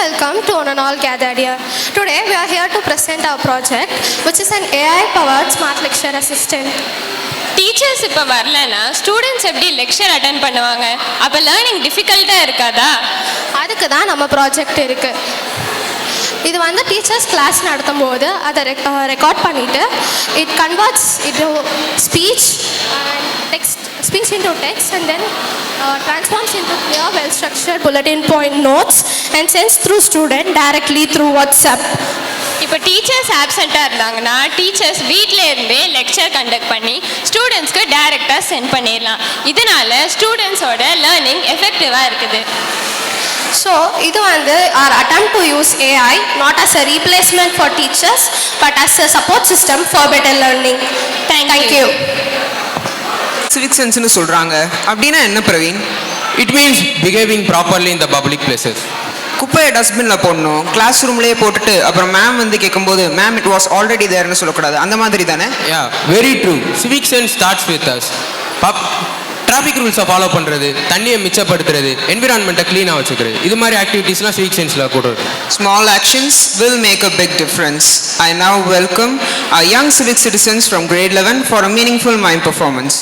welcome to one and all gathered here. Today we are here to present our project, which is an AI-powered smart lecture assistant. Teachers இப்போ வரலன்னா students எப்படி lecture attend பண்ணுவாங்க? அப்போ learning டிஃபிகல்ட்டாக இருக்காதா? அதுக்கு தான் நம்ம ப்ராஜெக்ட் இருக்குது. இது வந்து டீச்சர்ஸ் கிளாஸ் நடத்தும் போது அதை ரெக்கார்ட் பண்ணிவிட்டு it converts into speech and speech into text and then transforms into clear, well-structured bulletin point notes and sends through student directly through WhatsApp. இப்போ டீச்சர்ஸ் ஆப்செண்ட்டாக இருந்தாங்கன்னா டீச்சர்ஸ் வீட்டில் இருந்தே லெக்சர் கண்டக்ட் பண்ணி ஸ்டூடெண்ட்ஸ்க்கு டைரெக்டாக சென்ட் பண்ணிடலாம். இதனால ஸ்டூடெண்ட்ஸோட லேர்னிங் எஃபெக்டிவாக இருக்குது. So, இது வந்து our attempt to use AI not as a replacement for teachers but as a support system for better learning. Thank you. Civic சென்ஸ்னு சொல்கிறாங்க அப்படின்னா என்ன Praveen? It means behaving properly in the public places. குப்பையை டஸ்ட்பினில் போடணும், class ரூம்லேயே போட்டுட்டு அப்புறம் ma'am வந்து கேட்கும்போது மேம் இட் வாஸ் ஆல்ரெடி தேர்னு சொல்லக்கூடாது, அந்த மாதிரி தானே? Yeah, very true. Civic sense starts with us. Traffic ரூல்ஸை ஃபாலோ பண்ணுறது, தண்ணியை மிச்சப்படுத்துறது, என்விரான்மெண்ட்டை க்ளீனாக வச்சுக்கிறது, இது மாதிரி ஆக்டிவிட்டீஸ்லாம் சிவிக் சென்ஸில் கொடுக்குது. Small actions will make a big difference. I now welcome our young civic citizens from grade 11 for a meaningful mime performance.